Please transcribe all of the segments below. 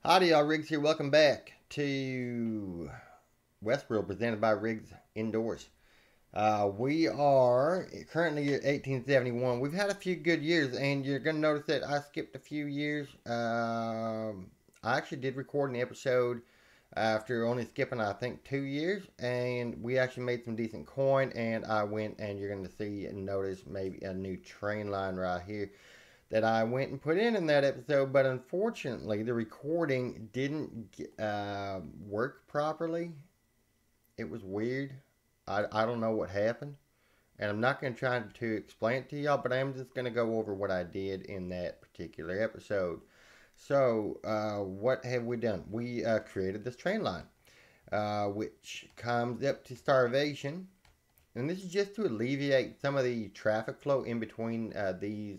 Howdy y'all, Riggs here. Welcome back to Westworld presented by Riggs Indoors. We are currently at 1871. We've had a few good years, and you're going to notice that I skipped a few years. I actually did record an episode after only skipping, I think, 2 years, and we actually made some decent coin, and I went, and you're going to see and notice maybe a new train line right here that I went and put in that episode, but unfortunately the recording didn't work properly. It was weird. I don't know what happened, and I'm not going to try to explain it to y'all, but I'm just going to go over what I did in that particular episode. So, what have we done? We created this train line, which comes up to Starvation. And this is just to alleviate some of the traffic flow in between these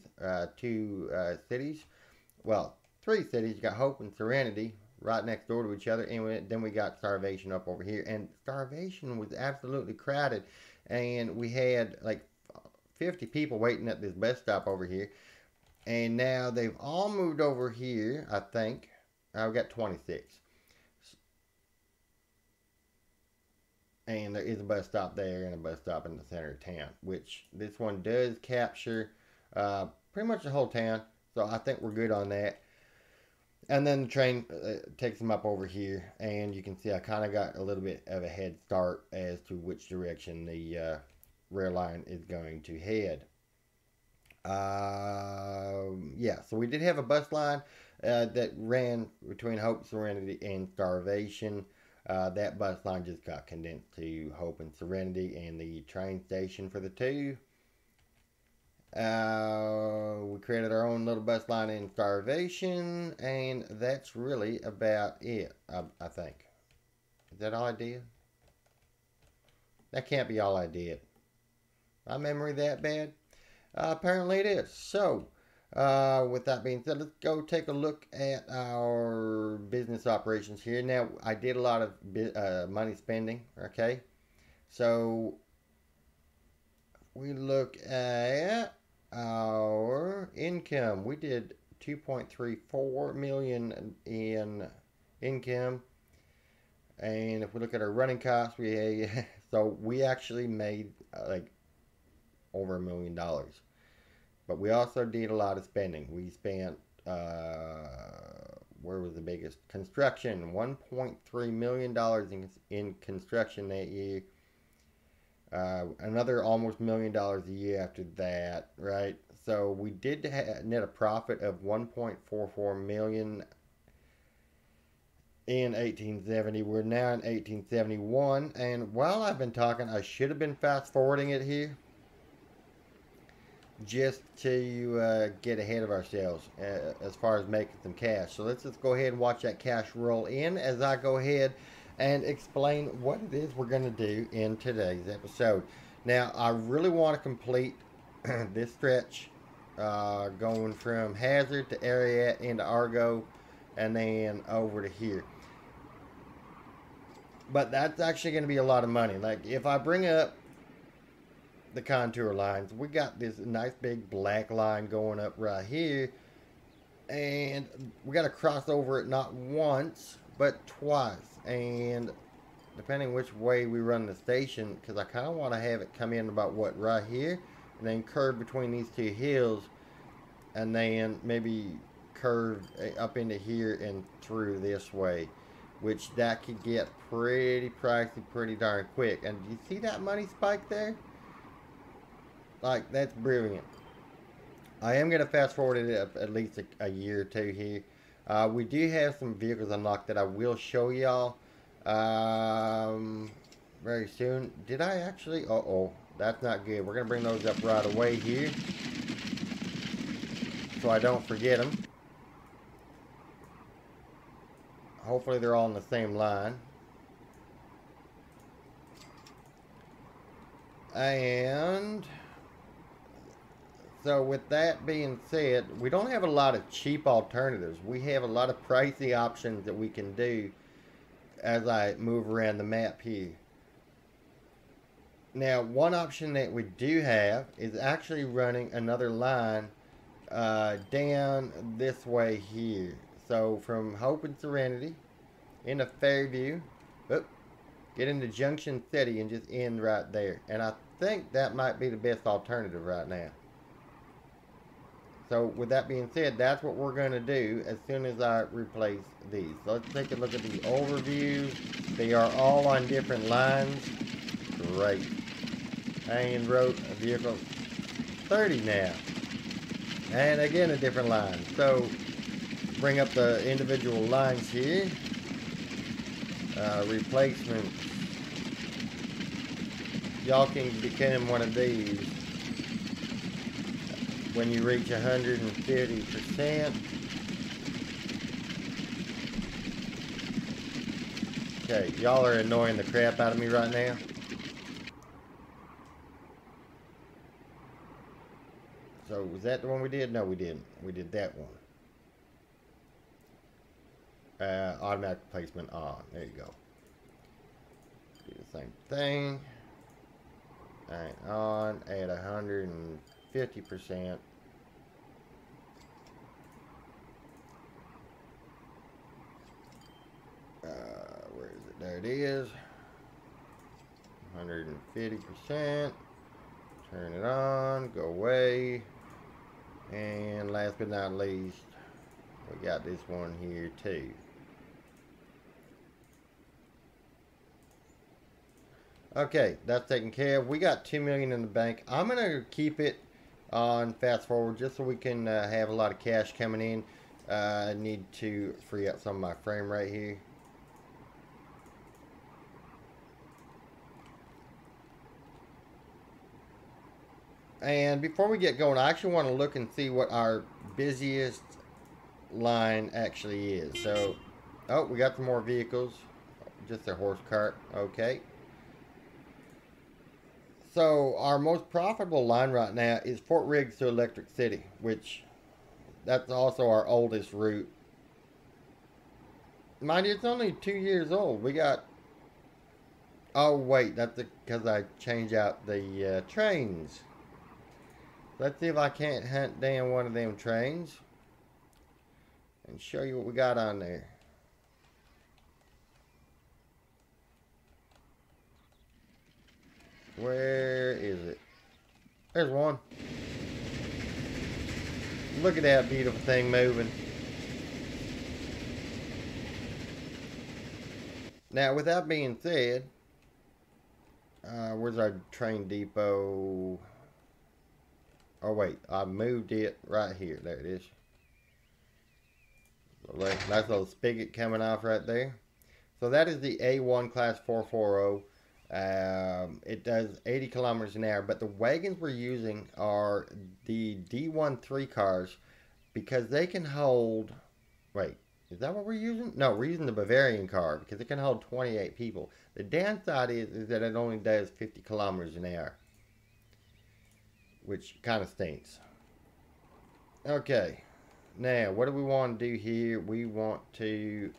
two cities. Well, three cities. You got Hope and Serenity right next door to each other. And then we got Starvation up over here. And Starvation was absolutely crowded. And we had like 50 people waiting at this bus stop over here. And now they've all moved over here, I think. I've got 26. And there is a bus stop there and a bus stop in the center of town, which this one does capture pretty much the whole town. So I think we're good on that. And then the train takes them up over here, and you can see I kind of got a little bit of a head start as to which direction the rail line is going to head. Yeah, so we did have a bus line that ran between Hope, Serenity, and Starvation. That bus line just got condensed to Hope and Serenity and the train station for the two. We created our own little bus line in Starvation, and that's really about it, I think. Is that all I did? That can't be all I did. My memory that bad? Apparently it is. So, with that being said, let's go take a look at our business operations here. Now, I did a lot of money spending, okay? So, we look at our income. We did 2.34 million in income. And if we look at our running costs, we actually made like over $1 million. But we also did a lot of spending. We spent, where was the biggest? Construction, $1.3 million in construction that year. Another almost $1 million a year after that, right? So we did net a profit of $1.44 million in 1870. We're now in 1871. And while I've been talking, I should have been fast forwarding it here, just to get ahead of ourselves as far as making some cash. So let's just go ahead and watch that cash roll in as I go ahead and explain what it is we're going to do in today's episode. Now, I really want to complete this stretch going from Hazard to Ariat into Argo and then over to here. But that's actually going to be a lot of money. Like, if I bring up the contour lines, we got this nice big black line going up right here, and we got to cross over it not once but twice, and depending which way we run the station, because I kind of want to have it come in about what, right here, and then curve between these two hills, and then maybe curve up into here and through this way, which that could get pretty pricey pretty darn quick. And you see that money spike there? Like, that's brilliant. I am going to fast forward it at least a year or two here. We do have some vehicles unlocked that I will show y'all very soon. Did I actually? Uh-oh. That's not good. We're going to bring those up right away here, so I don't forget them. Hopefully they're all in the same line. And so with that being said, we don't have a lot of cheap alternatives. We have a lot of pricey options that we can do as I move around the map here. Now, one option that we do have is actually running another line down this way here. So from Hope and Serenity into Fairview, oh, get into Junction City and just end right there. And I think that might be the best alternative right now. So with that being said, that's what we're going to do as soon as I replace these. So let's take a look at the overview. They are all on different lines. Great. And wrote a vehicle 30 now. And again a different line. So bring up the individual lines here. Replacements. Y'all can become one of these when you reach 150%. Okay, y'all are annoying the crap out of me right now. So was that the one we did? No, we didn't. We did that one. Automatic placement on. There you go. Do the same thing. Alright, on at 150%. Where is it? There it is. 150%. Turn it on. Go away. And last but not least, we got this one here too. Okay, that's taken care of. We got $2 million in the bank. I'm gonna keep it on fast forward just so we can have a lot of cash coming in. I need to free up some of my frame rate here. And before we get going, I actually want to look and see what our busiest line actually is. So, oh, we got some more vehicles. Just a horse cart. Okay. So, our most profitable line right now is Fort Riggs to Electric City, which that's also our oldest route. Mind you, it's only 2 years old. We got... Oh, wait, that's because I changed out the trains. Let's see if I can't hunt down one of them trains and show you what we got on there. Where is it? There's one. Look at that beautiful thing moving. Now, with that being said, where's our train depot? Oh wait, I moved it right here. There it is. Nice little spigot coming off right there. So that is the A1 Class 440. It does 80 kilometers an hour, but the wagons we're using are the D13 cars because they can hold... Wait, is that what we're using? No, we're using the Bavarian car because it can hold 28 people. The downside is that it only does 50 kilometers an hour, which kind of stinks. Okay, now what do we want to do here? We want to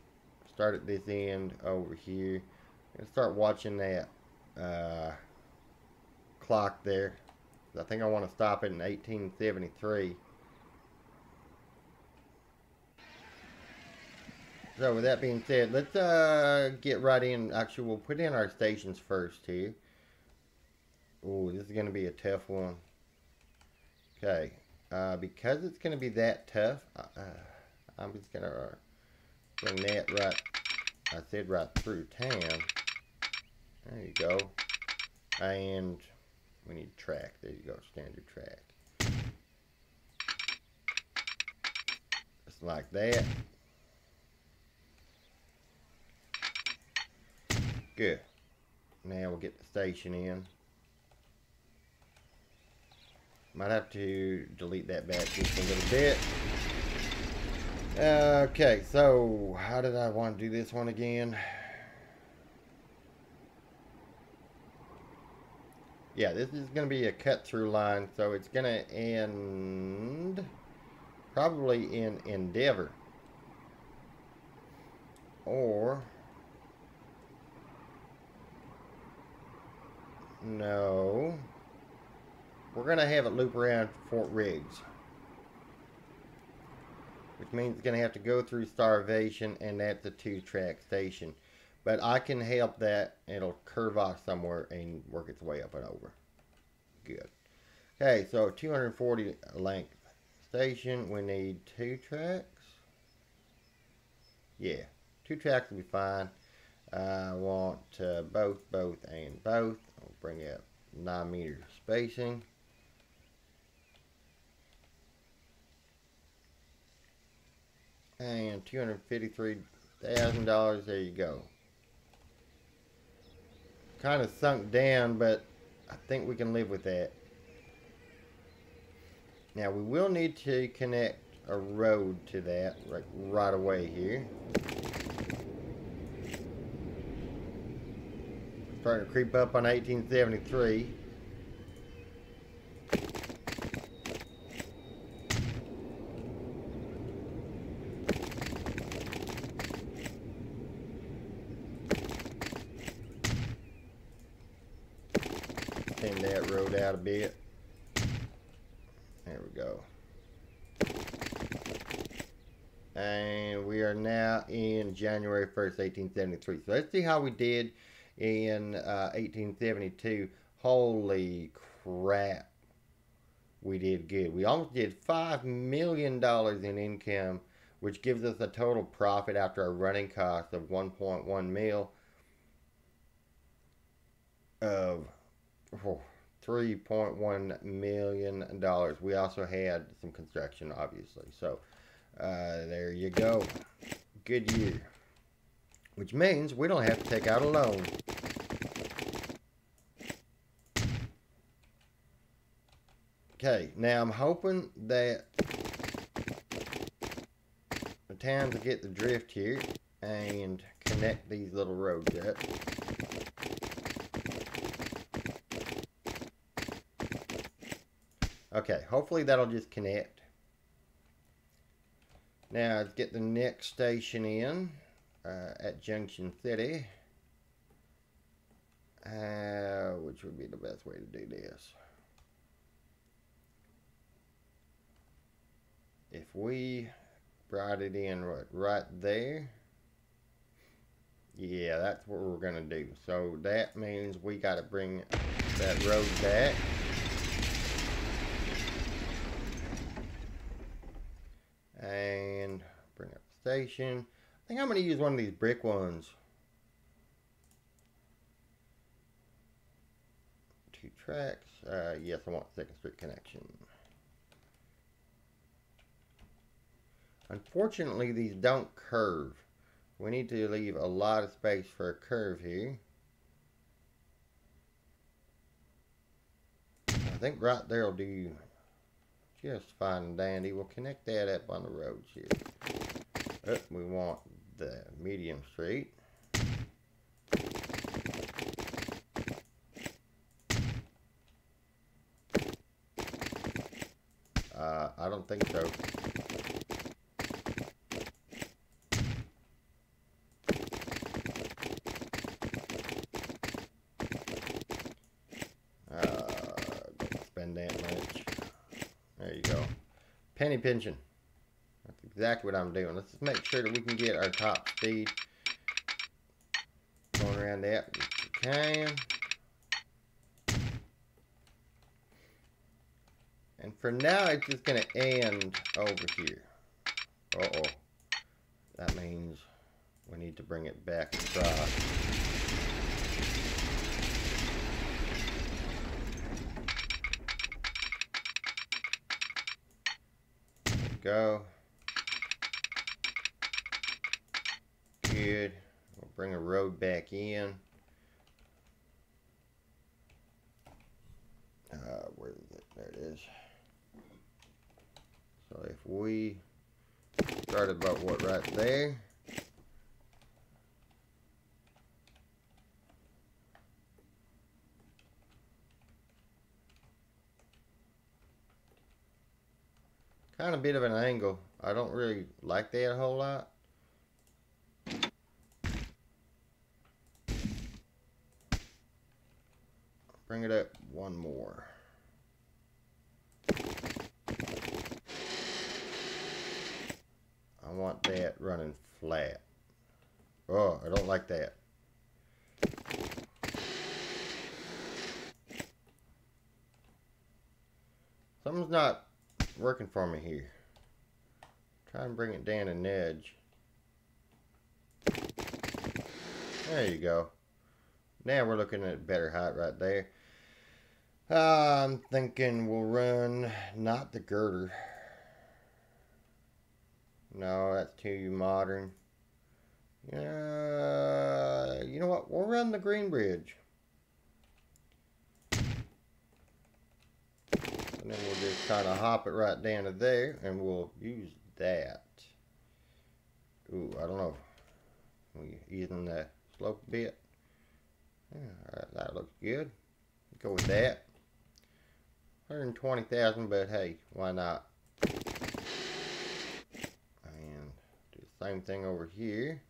start at this end over here and start watching that clock there. I think I want to stop it in 1873. So with that being said, let's get right in. Actually, we'll put in our stations first here. Oh, this is going to be a tough one. Okay, because it's going to be that tough, I'm just going to bring that right, I said right through town. There you go. And we need track. There you go, standard track. Just like that. Good. Now we'll get the station in. Might have to delete that back just a little bit. Okay, so how did I want to do this one again? Yeah, this is going to be a cut-through line, so it's going to end probably in Endeavor. Or... no. We're going to have it loop around Fort Riggs, which which means it's going to have to go through Starvation, and that's a 2-track station. But I can help that. It'll curve off somewhere and work its way up and over. Good. Okay, so 240 length station. We need 2 tracks. Yeah, 2 tracks will be fine. I want both, and both. I'll bring up 9-meter spacing. And $253,000. There you go. Kind of sunk down, but I think we can live with that. Now we will need to connect a road to that right away here. Starting to creep up on 1873. Thin that road out a bit. There we go. And we are now in January 1st, 1873. So let's see how we did in 1872. Holy crap. We did good. We almost did $5 million in income, which gives us a total profit after our running cost of 1.1 mil of $3.1 million. We also had some construction, obviously. So there you go. Good year. Which means we don't have to take out a loan. Okay, now I'm hoping that the town will get the drift here and connect these little roads up. Okay, hopefully that'll just connect. Now let's get the next station in at Junction City. Which would be the best way to do this? If we brought it in right there, yeah, that's what we're gonna do. So that means we got to bring that road back. And bring up the station. I think I'm going to use one of these brick ones. 2 tracks. Yes, I want 2nd Street connection. Unfortunately, these don't curve. We need to leave a lot of space for a curve here. I think right there will do just fine and dandy. We'll connect that up on the roads here. Oh, we want the medium street. I don't think so. Don't spend that much. There you go. Penny pinching. That's exactly what I'm doing. Let's just make sure that we can get our top speed going around that if we can. And for now, it's just going to end over here. Uh-oh. That means we need to bring it back across. There we go. Good. We'll bring a road back in. Where is it? There it is. So if we started about what, right there? Kind of a bit of an angle. I don't really like that a whole lot. Bring it up one more. that running flat. Oh, I don't like that. Something's not working for me here. Try and bring it down a nudge. There you go. Now we're looking at better height right there. I'm thinking we'll run not the girder. No, that's too modern. You know what? We'll run the green bridge. And then we'll just kind of hop it right down to there, and we'll use that. Ooh, I don't know. We even the slope a bit. Yeah, alright, that looks good. Go with that. 120,000, but hey, why not? And do the same thing over here.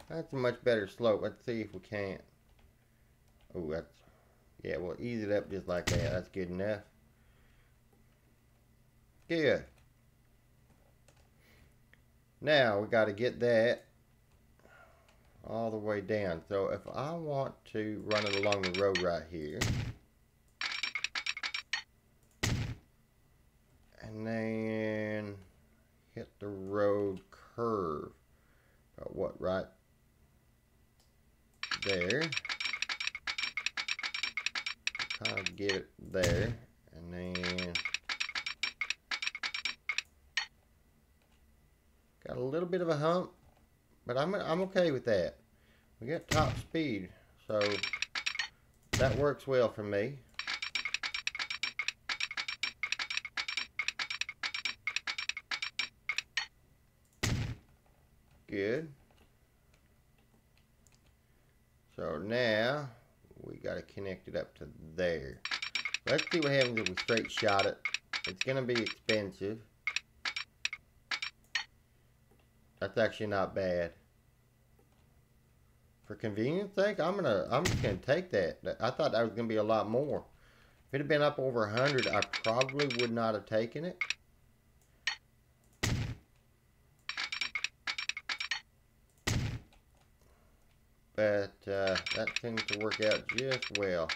That's a much better slope. Let's see if we can't. Oh, that's, yeah, we'll ease it up just like that. That's good enough. Good. Now we got to get that all the way down. So if I want to run it along the road right here, and then hit the road curve, about what, right there, kind of get it there, and then got a little bit of a hump, but I'm okay with that. We got top speed, so that works well for me. Good. So now we got to connect it up to there. Let's see what happens if we straight shot it. It's going to be expensive. That's actually not bad. For convenience sake, I'm just gonna take that. I thought that was gonna be a lot more. If it had been up over 100, I probably would not have taken it. But that seems to work out just well.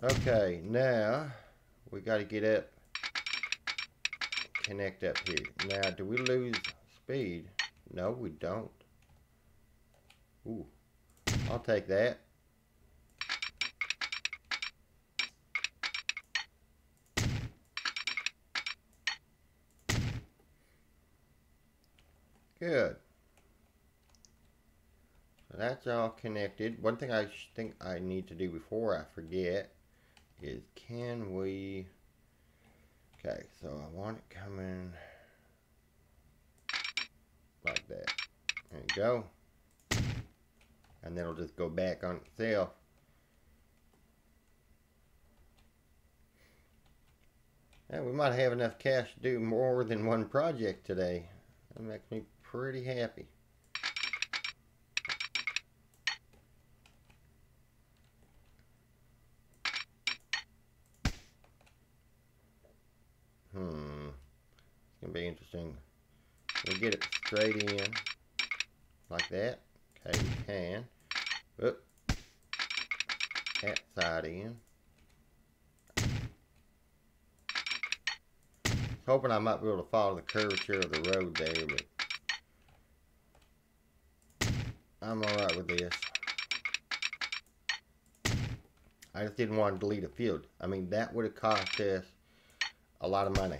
Okay, now we got to get up, connect up here. Now, do we lose speed? No, we don't. Ooh, I'll take that. Good. So that's all connected. One thing I think I need to do before I forget is, can we... Okay, so I want it coming like that. There you go. And then it'll just go back on itself. And we might have enough cash to do more than one project today. That makes me pretty happy. It's gonna be interesting. We get it straight in like that. Okay, we can. Oop. That side in. Hoping I might be able to follow the curvature of the road there, but I'm alright with this. I just didn't want to delete a field. I mean, that would have cost us a lot of money.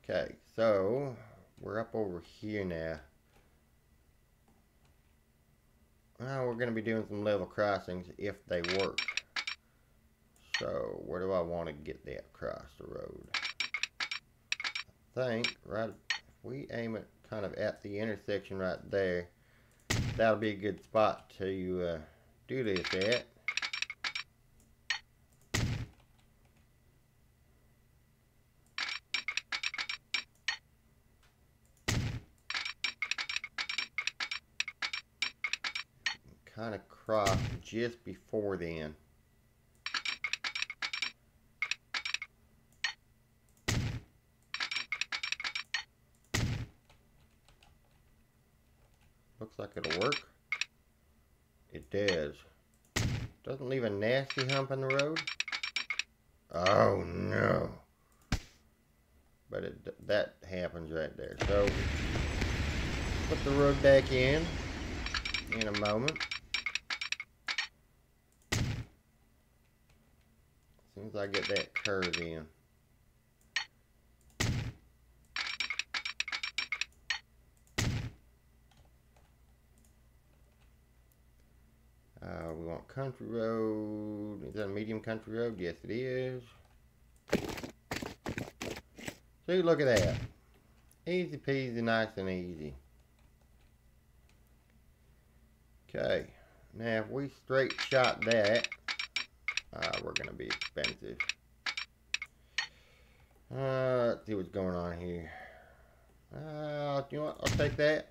Okay, so we're up over here now. Now we're going to be doing some level crossings if they work. So where do I want to get that across the road? I think right if we aim it kind of at the intersection right there, that'll be a good spot to do this at. Kind of cross just before then. Looks like it'll work. It does. Doesn't leave a nasty hump in the road. Oh no. But that happens right there. So put the road back in a moment. As soon as I get that curve in. We want country road. Is that a medium country road? Yes, it is. See, look at that. Easy peasy, nice and easy. Okay. Now, if we straight shot that, we're going to be expensive. Let's see what's going on here. You know what? I'll take that.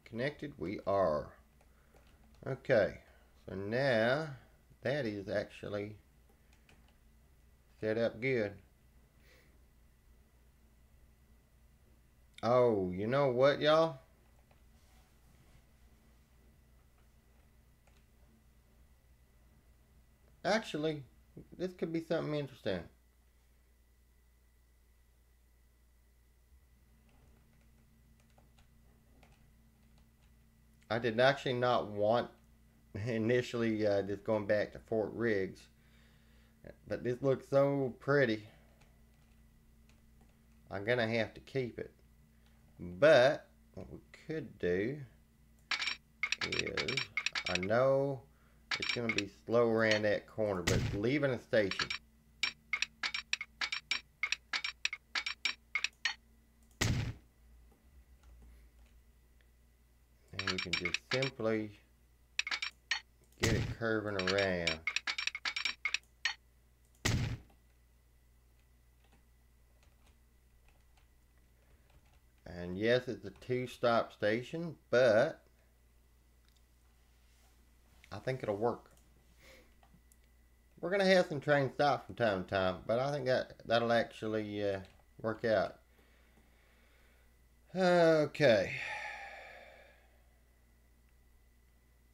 Connected, we are. Okay, so now that is actually set up good. Oh, you know what, y'all? Actually, this could be something interesting. I did actually not want initially just going back to Fort Riggs, but this looks so pretty. I'm gonna have to keep it. But what we could do is, I know it's gonna be slow around that corner, but it's leaving a station. And we can just simply get it curving around. And yes, it's a 2-stop station, but I think it'll work. We're going to have some train stops from time to time, but I think that'll actually work out. Okay.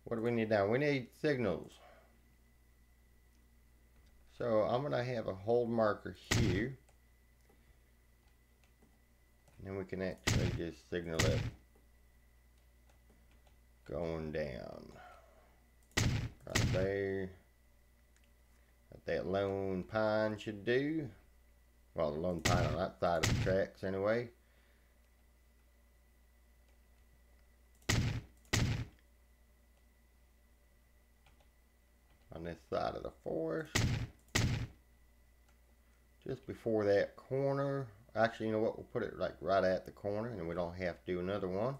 What do we need now? We need signals. So I'm going to have a hold marker here. And then we can actually just signal it going down. Right there. What that lone pine should do. Well, the lone pine on that side of the tracks anyway. On this side of the forest. Just before that corner. Actually, you know what? We'll put it like right at the corner and we don't have to do another one.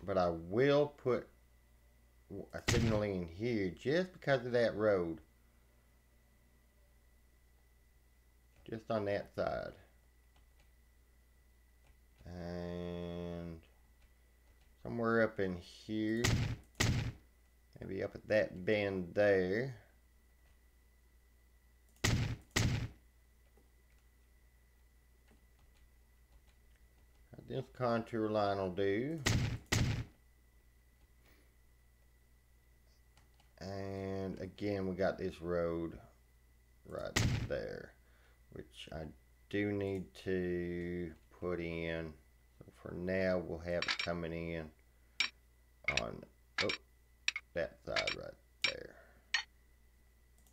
But I will put a signal in here just because of that road. Just on that side. And somewhere up in here. Maybe up at that bend there. This contour line will do. And again, we got this road right there, which I do need to put in. So for now, we'll have it coming in on that side right there.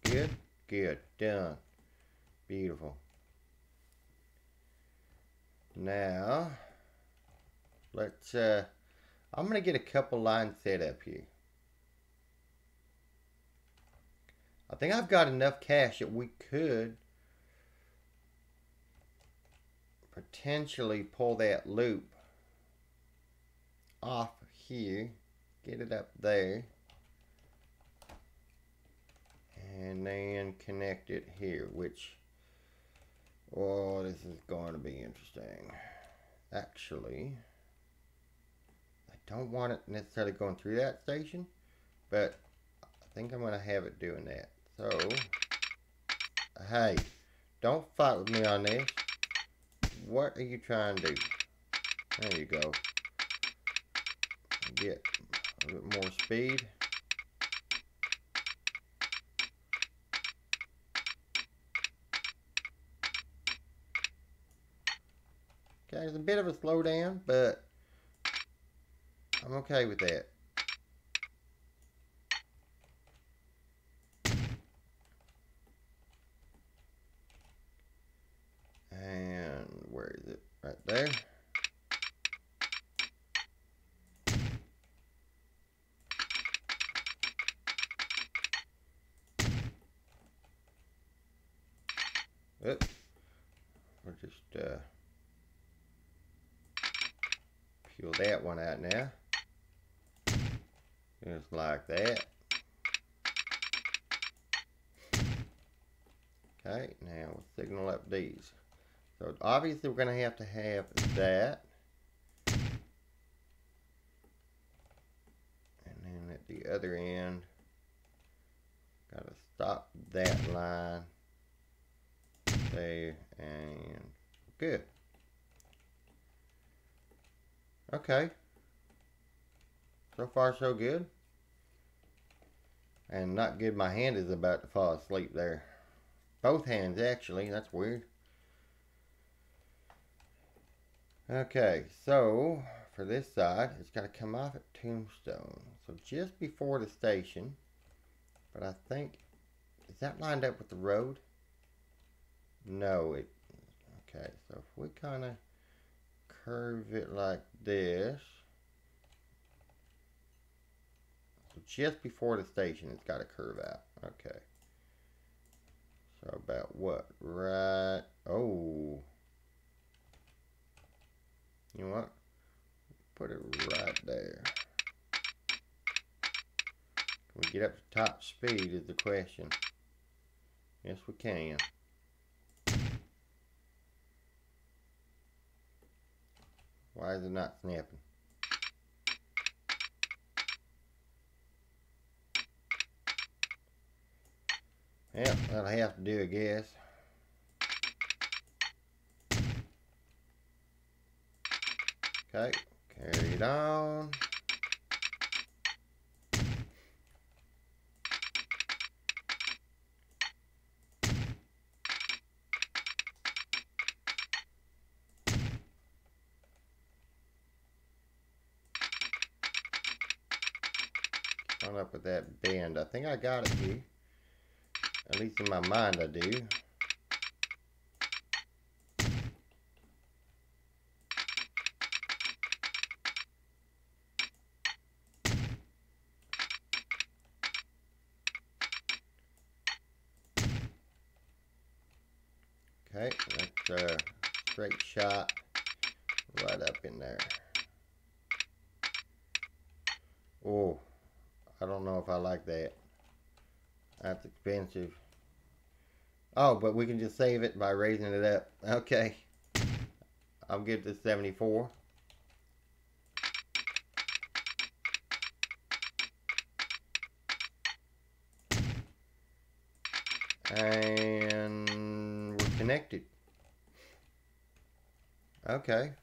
Good, good, done. Beautiful. Now, let's, I'm going to get a couple lines set up here. I think I've got enough cash that we could potentially pull that loop off here, get it up there, and then connect it here, which, oh, this is going to be interesting. Actually, I don't want it necessarily going through that station, but I think I'm going to have it doing that. So, hey, don't fight with me on this. What are you trying to do? There you go. Get a little bit more speed. Okay, it's a bit of a slowdown, but I'm okay with that. And where is it? Right there. Oops. We'll just peel that one out now. Just like that. Okay, now we'll signal up these. So obviously we're going to have that. And then at the other end, got to stop that line there, and good. Okay. So far so good. And not good, my hand is about to fall asleep there. Both hands actually, that's weird. Okay, so for this side, it's got to come off at Tombstone. So just before the station, but I think, is that lined up with the road? No, okay, so if we kind of curve it like this, so just before the station, it's got to curve out. Okay. So about what? Right, oh. You know what? Put it right there. Can we get up to top speed is the question. Yes, we can. Why is it not snapping? Yep, that'll have to do, I guess. Okay, carry it on. On up with that bend. I think I got it here. At least in my mind I do. Okay, that's a straight shot right up in there. Oh, I don't know if I like that. That's expensive. Oh, but we can just save it by raising it up. Okay. I'll get to 74. And we're connected. Okay.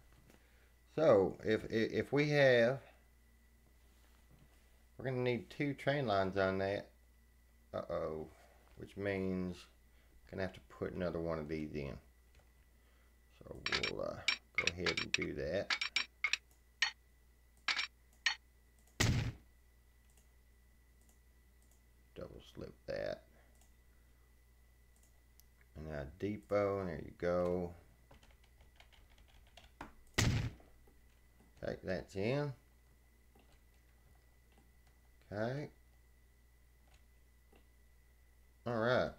So if we have, we're gonna need 2 train lines on that. Uh-oh. Which means I'm gonna have to put another one of these in. So we'll go ahead and do that. Double slip that. And now depot, and there you go. Okay, that's in. Okay. Alright.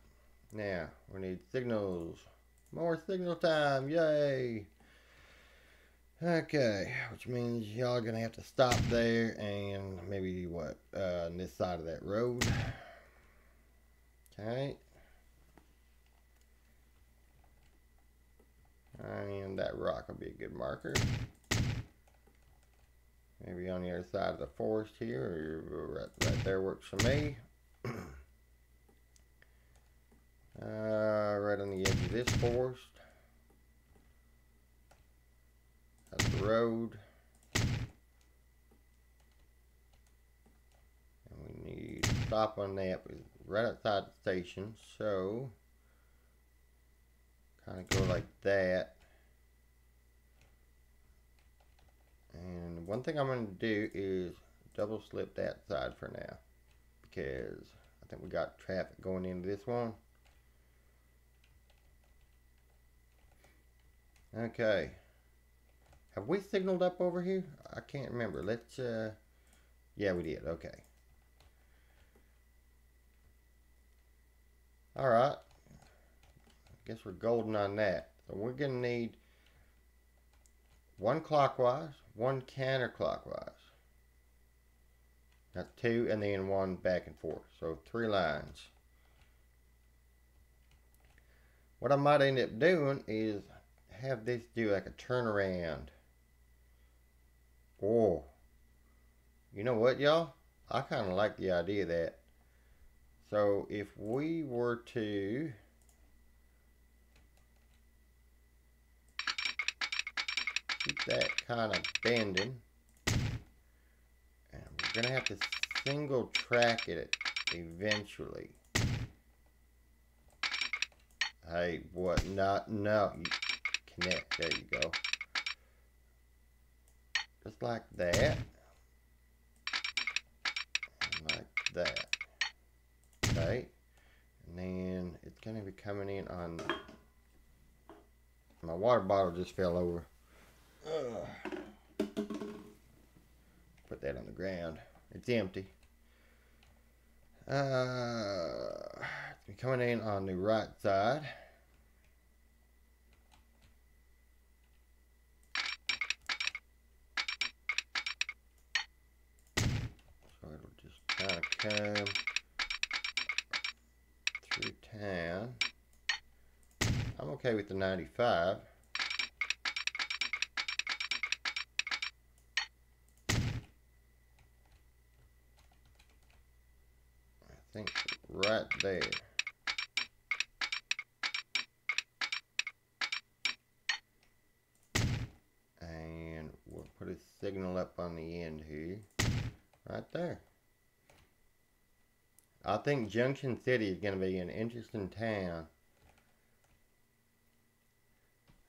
Now, we need signals. More signal time, yay! Okay, which means y'all are gonna have to stop there and maybe what, on this side of that road. Okay. And that rock will be a good marker. Maybe on the other side of the forest here, or right there works for me. Right on the edge of this forest. That's the road. And we need to stop on that. We're right outside the station, so kind of go like that. And one thing I'm going to do is double slip that side for now, because I think we got traffic going into this one. Okay. Have we signaled up over here? I can't remember. Let's, yeah, we did. Okay. Alright. I guess we're golden on that. So we're going to need one clockwise, one counterclockwise. That's two, and then one back and forth. So 3 lines. What I might end up doing is have this do like a turnaround. Oh, you know what, y'all? I kind of like the idea of that. So if we were to keep that kind of bending, and we're gonna have to single track it eventually. Hey, what? Not no. Connect. There you go. Just like that. And like that. Okay. And then it's going to be coming in on... My water bottle just fell over. Put that on the ground. It's empty. It's coming in on the right side. So it'll just kind of come through town. I'm okay with the 95. I think right there. And we'll put a signal up on the end here. Right there. I think Junction City is going to be an interesting town.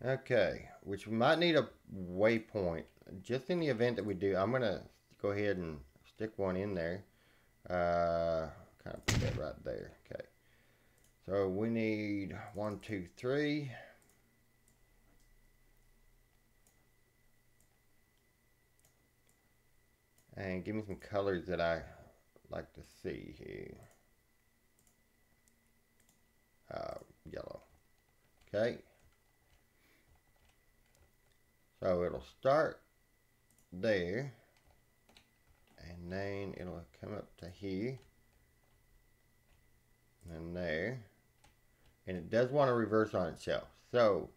Okay, which we might need a waypoint. Just in the event that we do, I'm going to go ahead and stick one in there. Kind of put that right there. Okay. So we need 1, 2, 3. And give me some colors that I like to see here. Yellow. Okay. So it'll start there. And then it'll come up to here. And there. And it does want to reverse on itself. So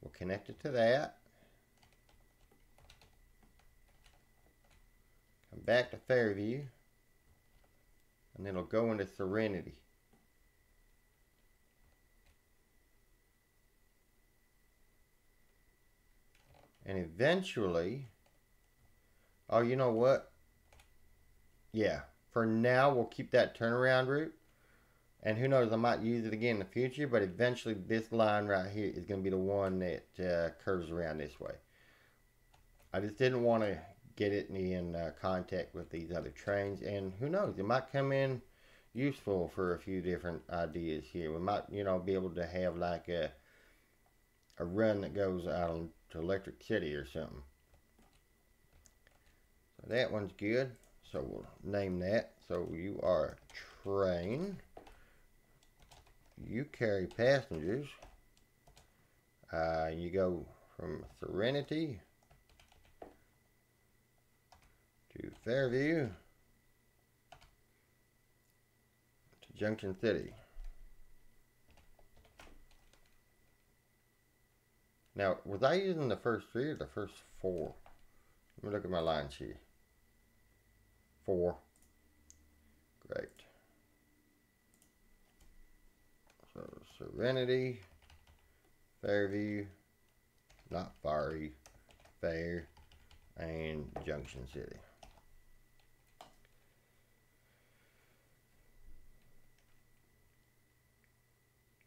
we'll connect it to that. Come back to Fairview. And then it'll go into Serenity. And eventually, oh, you know what? Yeah, for now, we'll keep that turnaround route. And who knows, I might use it again in the future. But eventually, this line right here is going to be the one that curves around this way. I just didn't want to get it in contact with these other trains. And who knows, it might come in useful for a few different ideas here. We might, you know, be able to have like a run that goes out to Electric City or something. So that one's good. So we'll name that. So you are a train. You carry passengers. You go from Serenity to Fairview to Junction City. Now, was I using the first 3 or the first 4? Let me look at my line sheet. 4. Great. So Serenity, Fairview, not Fiery, Fair, and Junction City.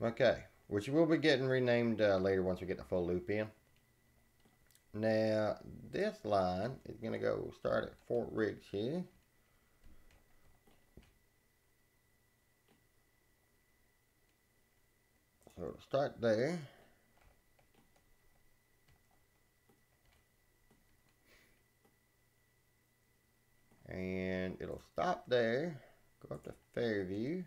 Okay, which will be getting renamed later once we get the full loop in. Now, this line is going to go start at Fort Riggs here. So it'll start there. And it'll stop there, go up to Fairview,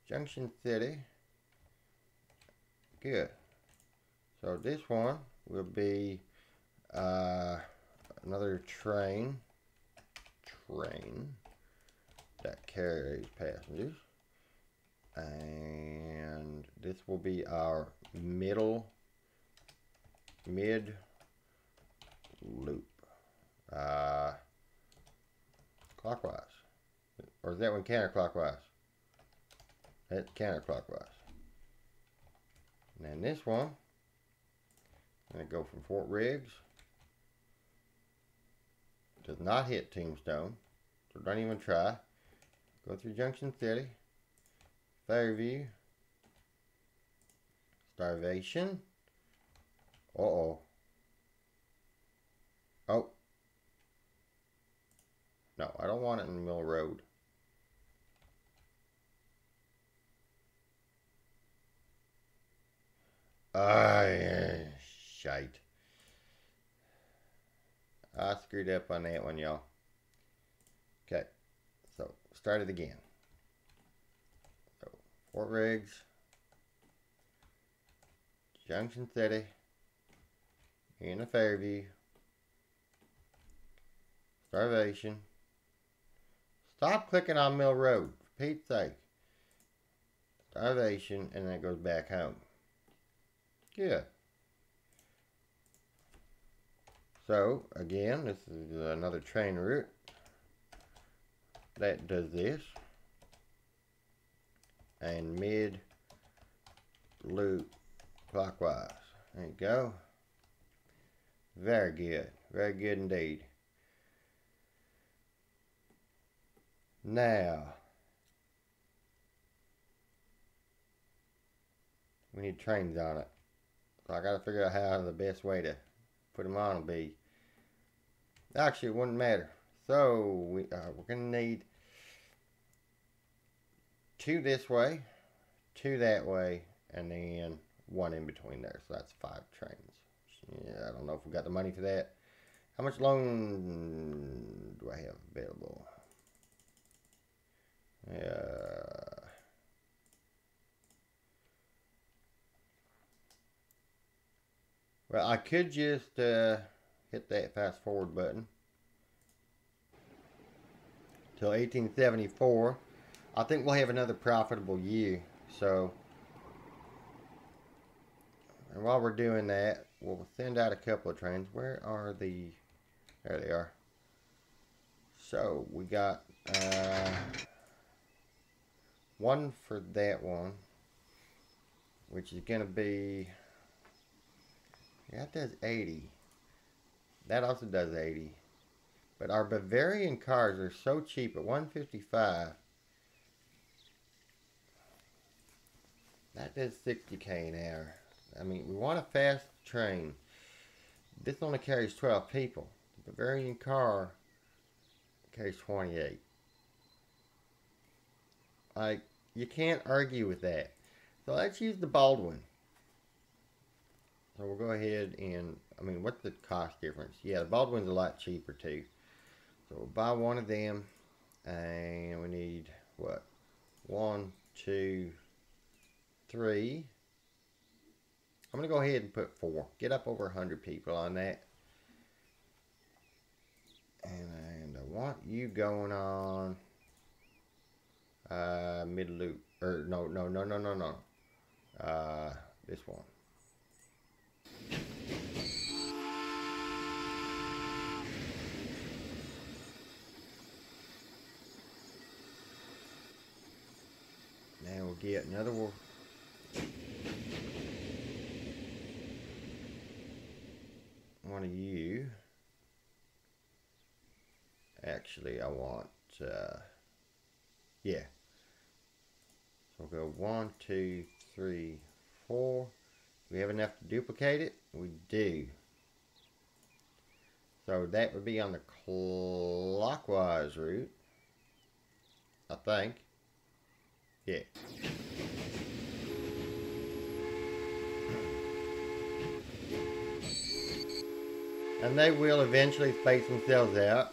Junction City. Good. So this one will be another train that carries passengers. And this will be our mid loop. Clockwise. Or is that one counterclockwise? That's counterclockwise. And then this one, I'm going to go from Fort Riggs. Does not hit Tombstone, so don't even try. Go through Junction City, Fairview, Starvation. Oh. No, I don't want it in Mill Road. Shite. I screwed up on that one, y'all. Okay, so start it again. So, Fort Riggs, Junction City, in a Fairview, Starvation. Stop clicking on Mill Road, for Pete's sake. Starvation, and then it goes back home. Good. So, again, this is another train route that does this. And mid loop clockwise. There you go. Very good. Very good indeed. Now, we need trains on it. So I got to figure out how the best way to put them on will be. Actually, it wouldn't matter. So we're going to need 2 this way, 2 that way, and then 1 in between there. So that's 5 trains. Yeah, I don't know if we got the money for that. How much loan do I have available? Well, I could just hit that fast forward button till 1874. I think we'll have another profitable year. So, and while we're doing that, we'll send out a couple of trains. Where are the... There they are. So, we got... one for that one, which is going to be, that does 80. That also does 80. But our Bavarian cars are so cheap at 155. That does 60k an hour. I mean, we want a fast train. This only carries 12 people. The Bavarian car carries 28. Like, you can't argue with that. So let's use the Baldwin. So we'll go ahead and, I mean, what's the cost difference? Yeah, the Baldwin's a lot cheaper too. So we'll buy one of them, and we need, what? 1, 2, 3. I'm going to go ahead and put 4. Get up over 100 people on that. And I want you going on mid loop, or no, this one. Yeah, another one. One of you. Actually, I want, yeah. So we'll go 1, 2, 3, 4. Do we have enough to duplicate it? We do. So that would be on the clockwise route, I think. Yeah. And they will eventually space themselves out.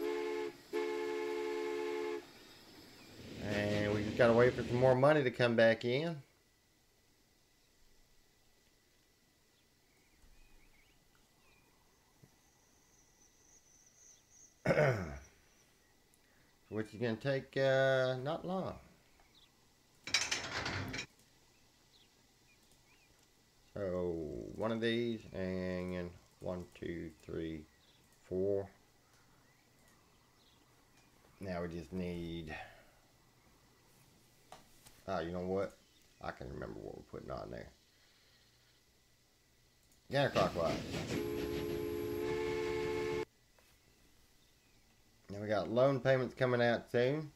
And we just gotta wait for some more money to come back in. Which is gonna take not long. So one of these and 1, 2, 3, 4. Now we just need, you know what? I can remember what we're putting on there. Counterclockwise. Now we got loan payments coming out soon.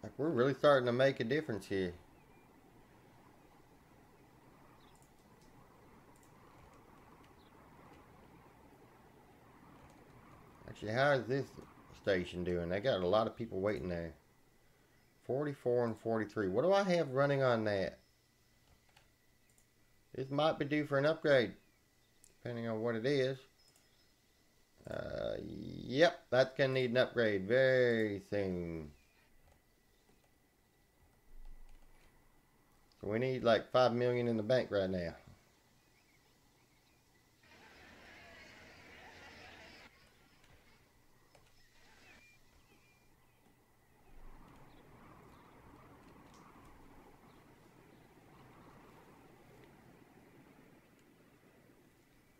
Like, we're really starting to make a difference here. Actually, how is this station doing? They got a lot of people waiting there. 44 and 43. What do I have running on that? This might be due for an upgrade, depending on what it is. Yep, that's going to need an upgrade very soon. So we need like 5 million in the bank right now.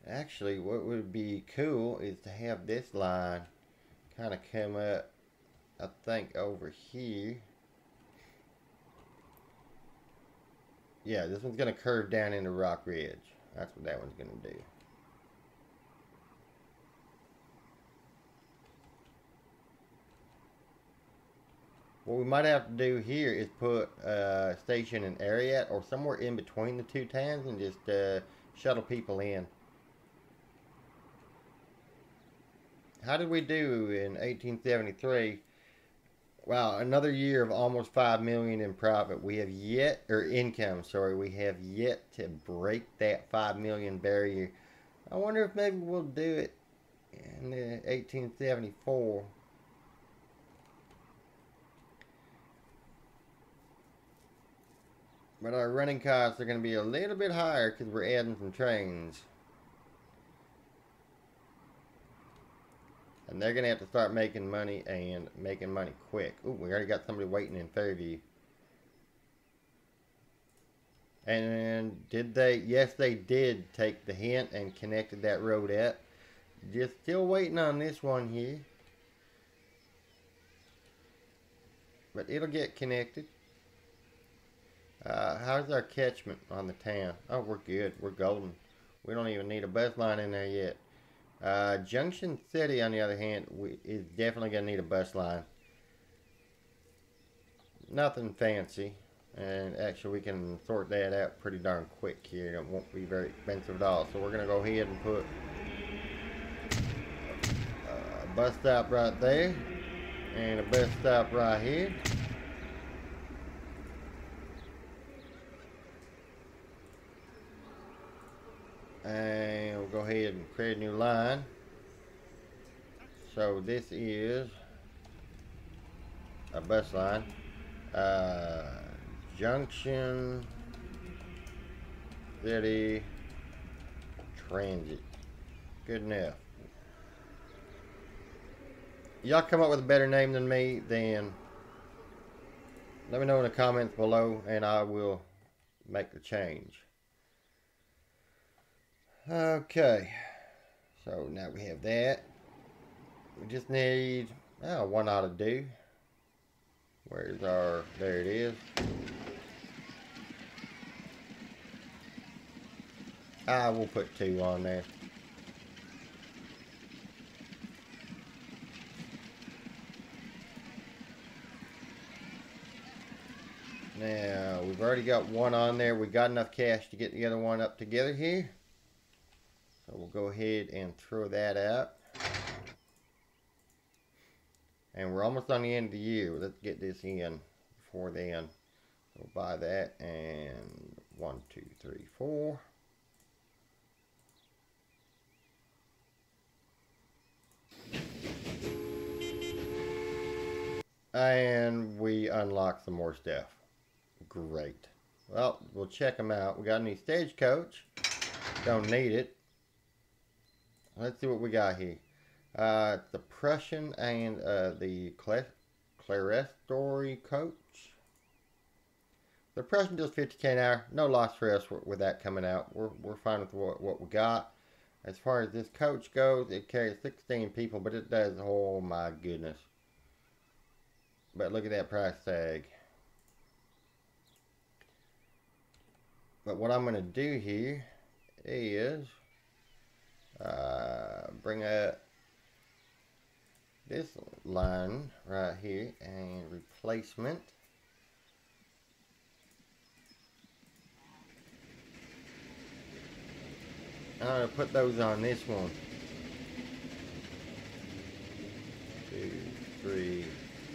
Actually, what would be cool is to have this line kind of come up, I think, over here. Yeah, this one's going to curve down into Rock Ridge. That's what that one's going to do. What we might have to do here is put a station in Ariat or somewhere in between the two towns and just shuttle people in. How did we do in 1873? Wow, another year of almost 5 million in profit. We have yet, or income, sorry, we have yet to break that 5 million barrier. I wonder if maybe we'll do it in 1874. But our running costs are going to be a little bit higher because we're adding some trains. And they're going to have to start making money and making money quick. Ooh, we already got somebody waiting in Fairview. And did they? Yes, they did take the hint and connected that road up. Just still waiting on this one here. But it'll get connected. How's our catchment on the town? Oh, we're good. We're golden. We don't even need a bus line in there yet. Junction City, on the other hand, is definitely going to need a bus line. Nothing fancy. And actually, we can sort that out pretty darn quick here. It won't be very expensive at all. So we're going to go ahead and put a bus stop right there. And a bus stop right here. And we'll go ahead and create a new line. So this is a bus line. Junction City Transit. Good enough. Y'all come up with a better name than me, then let me know in the comments below and I will make the change. Okay, so now we have that. We just need, oh, one ought to do. Where's our, there it is. We'll put 2 on there. Now, we've already got 1 on there. We got enough cash to get the other one up together here. So we'll go ahead and throw that out. And we're almost on the end of the year. Let's get this in before then. We'll buy that, and 1, 2, 3, 4. And we unlock some more stuff. Great. Well, we'll check them out. We got a new stagecoach. Don't need it. Let's see what we got here. The Prussian and the Clerestory coach. The Prussian does 50k an hour. No loss for us with that coming out. We're fine with what we got. As far as this coach goes, it carries 16 people, but it does, oh my goodness. But look at that price tag. But what I'm going to do here is bring up this line right here and replacement. I'm going to put those on this one. 2, 3,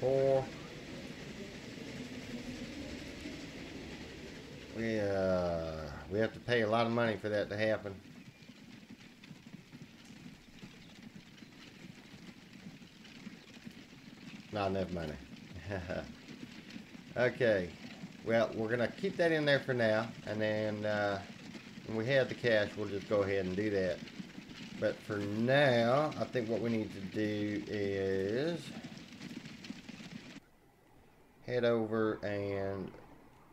4. We have to pay a lot of money for that to happen. Not enough money. Okay. Well, we're going to keep that in there for now. And then when we have the cash, we'll just go ahead and do that. But for now, I think what we need to do is head over and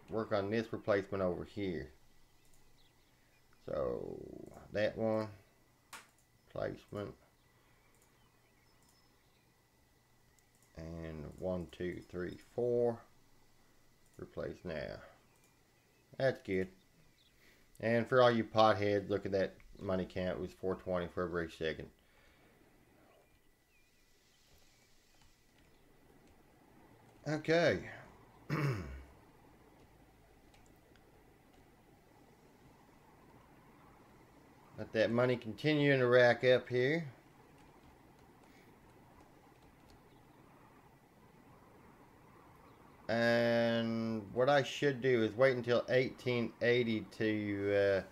work on this replacement over here. So that one, placement, and 1, 2, 3, 4, replace now. That's good. And for all you potheads, look at that money count. It was 420 for every second. Okay. Let that money continue to rack up here. And what I should do is wait until 1880 to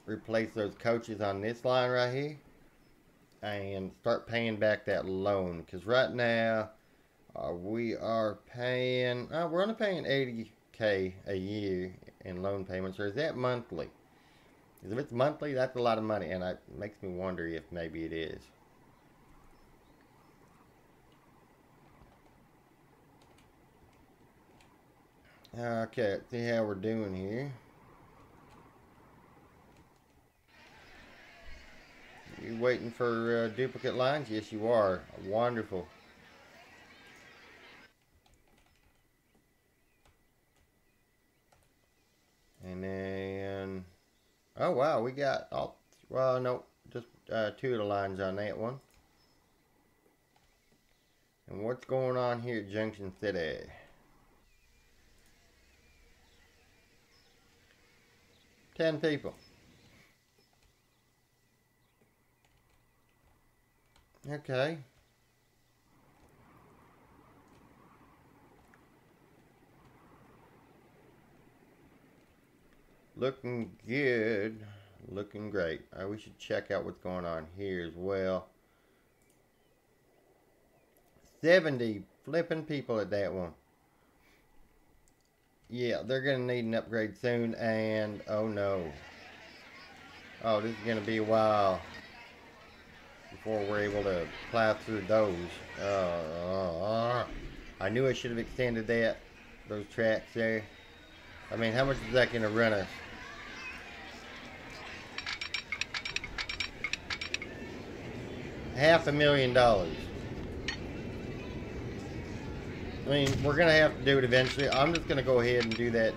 replace those coaches on this line right here and start paying back that loan. Because right now we are paying, we're only paying 80k a year in loan payments. Or is that monthly? Because if it's monthly, that's a lot of money, and it makes me wonder if maybe it is. Okay, let's see how we're doing here. You waiting for duplicate lines? Yes, you are. Wonderful. And then, oh wow, we got all, well, no, just 2 of the lines on that one. And what's going on here at Junction City? Ten people. Okay. Looking good. Looking great. We should check out what's going on here as well. 70 flipping people at that one. Yeah, they're going to need an upgrade soon, and oh no. Oh, this is going to be a while before we're able to plow through those. I knew I should have extended those tracks there. I mean, how much is that going to run us? $500,000. I mean, we're going to have to do it eventually. I'm just going to go ahead and do that.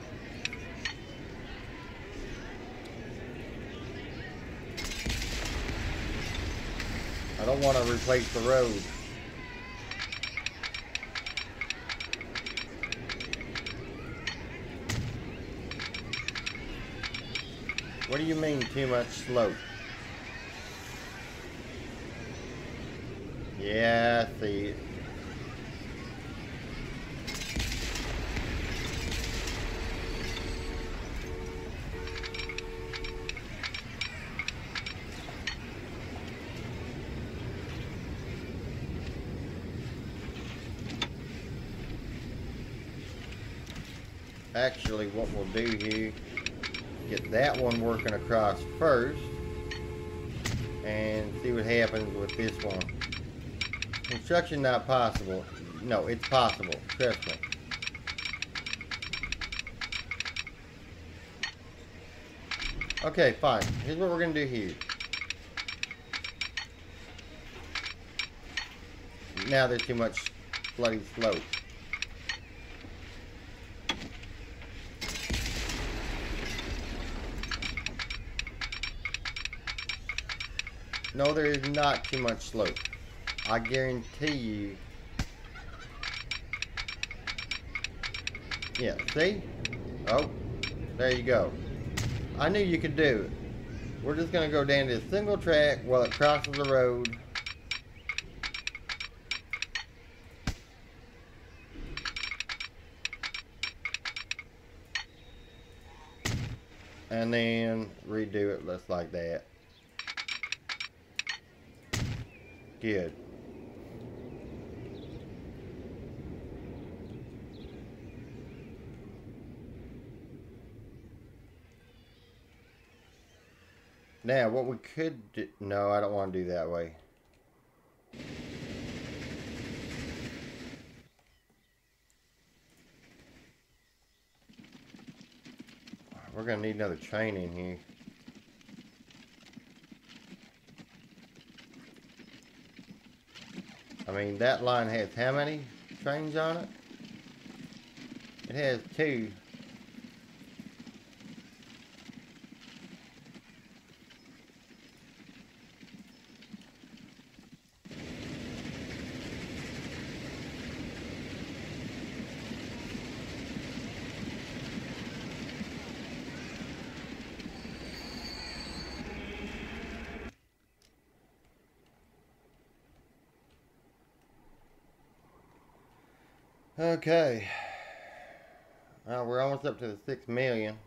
I don't want to replace the road. What do you mean too much slope? Yeah, I see it. Actually, what we'll do here, get that one working across first and see what happens with this one. Construction not possible. No, it's possible. Trust me. Okay, fine. Here's what we're going to do here. Now there's too much bloody slope. No, there is not too much slope. I guarantee you. Yeah, see? Oh, there you go. I knew you could do it. We're just going to go down to a single track while it crosses the road. And then redo it just like that. Good. Now, what we could do... No, I don't want to do that way. We're going to need another train in here. I mean, that line has how many trains on it? It has 2. Okay. We're almost up to the 6 million.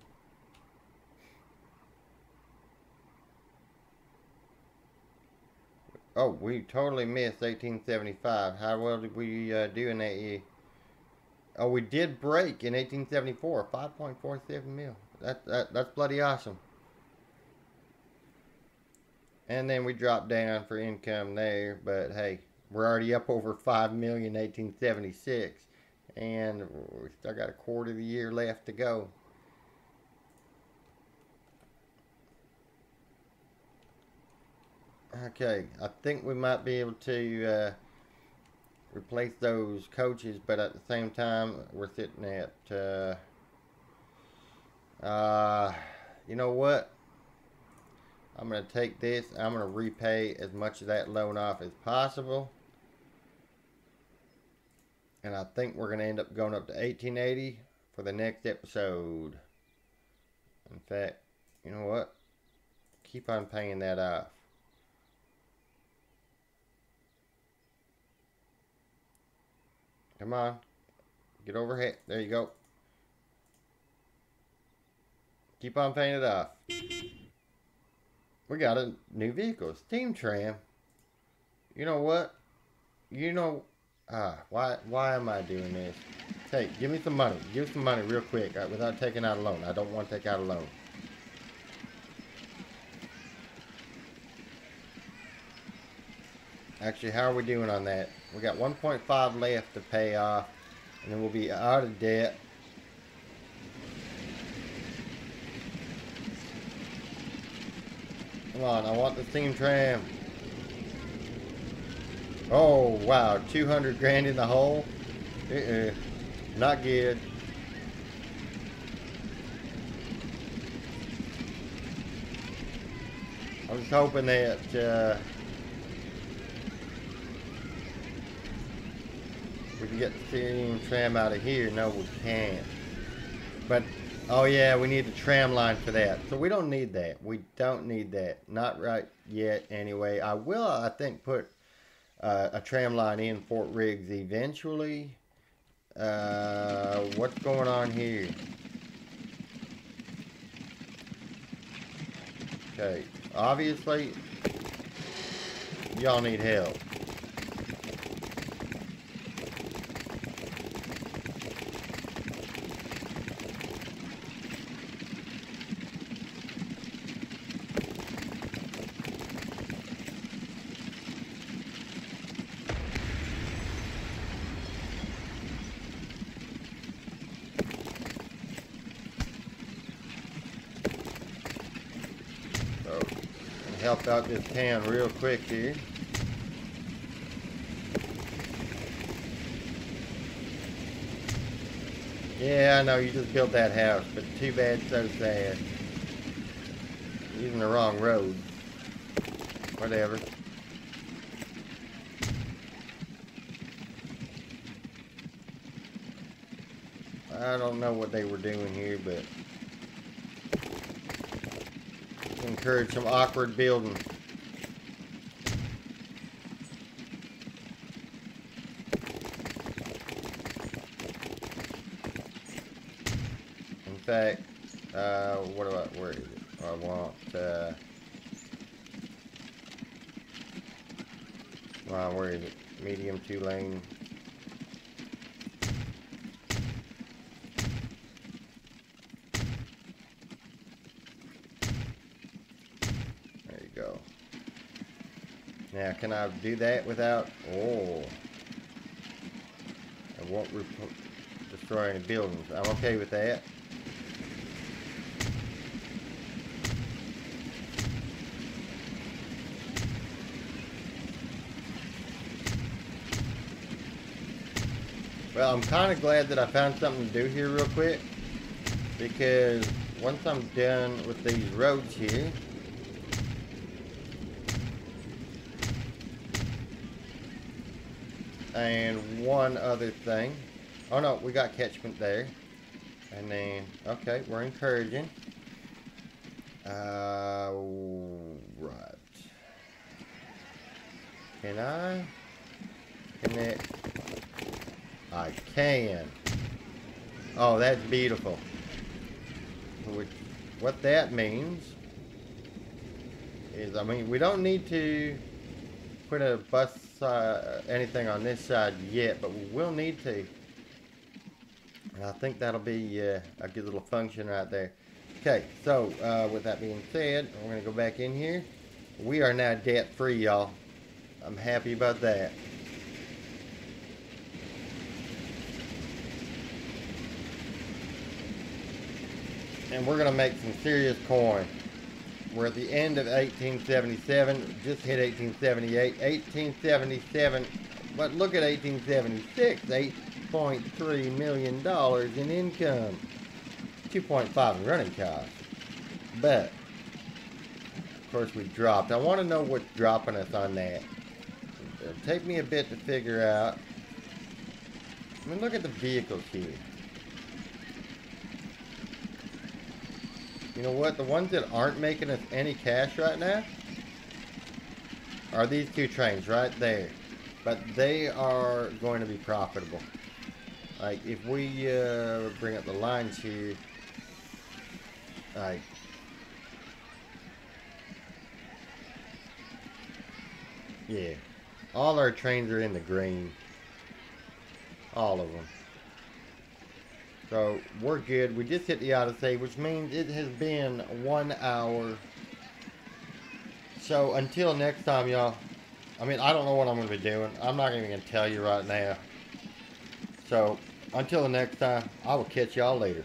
Oh, we totally missed 1875. How well did we do in that year? Oh, we did break in 1874, 5.47 mil. That's bloody awesome. And then we dropped down for income there, but hey, we're already up over 5 million in 1876. And we still got a quarter of the year left to go. Okay, I think we might be able to replace those coaches, but at the same time, we're sitting at, you know what? I'm going to take this, I'm going to repay as much of that loan off as possible. And I think we're going to end up going up to 1880 for the next episode. In fact, you know what? Keep on paying that off. Come on. Get over here. There you go. Keep on paying it off. We got a new vehicle. Steam tram. You know what? You know... why am I doing this? Hey, give me some money. Give me some money real quick without taking out a loan. I don't want to take out a loan. Actually, how are we doing on that? We got 1.5 left to pay off, and then we'll be out of debt. Come on, I want the steam tram. Oh, wow. 200 grand in the hole? Not good. I was hoping that we can get the steering tram out of here. No, we can't. But, oh yeah, we need the tram line for that. So we don't need that. We don't need that. Not right yet, anyway. I will, I think, put a tram line in Fort Riggs eventually. What's going on here? Okay, obviously, y'all need help. Help out this town real quick here. Yeah, I know you just built that house, but too bad, so sad. Using the wrong road. Whatever. I don't know what they were doing here, but encourage some awkward building. In fact, where is it? I want, where is it? Medium 2-lane. Now, can I do that without... Oh. I won't destroy any buildings. I'm okay with that. Well, I'm kind of glad that I found something to do here real quick. Because once I'm done with these roads here... And one other thing. Oh no, we got catchment there. And then, okay, we're encouraging. Right. Can I connect? I can. Oh, that's beautiful. Which, what that means is, I mean, we don't need to put a bus anything on this side yet, but we will need to. And I think that'll be a good little function right there. Okay, so with that being said, we're going to go back in here. We are now debt free, y'all. I'm happy about that. And we're going to make some serious coin. We're at the end of 1877, just hit 1878, 1877, but look at 1876, $8.3 million in income, 2.5 in running costs. But, of course, we dropped. I want to know what's dropping us on that. It'll take me a bit to figure out. I mean, look at the vehicles here. You know what? The ones that aren't making us any cash right now are these two trains right there. But they are going to be profitable. Like, if we bring up the lines here, like, yeah, all our trains are in the green. All of them. So, we're good. We just hit the Odyssey, which means it has been 1 hour. So, until next time, y'all. I mean, I don't know what I'm going to be doing. I'm not even going to tell you right now. So, until the next time, I will catch y'all later.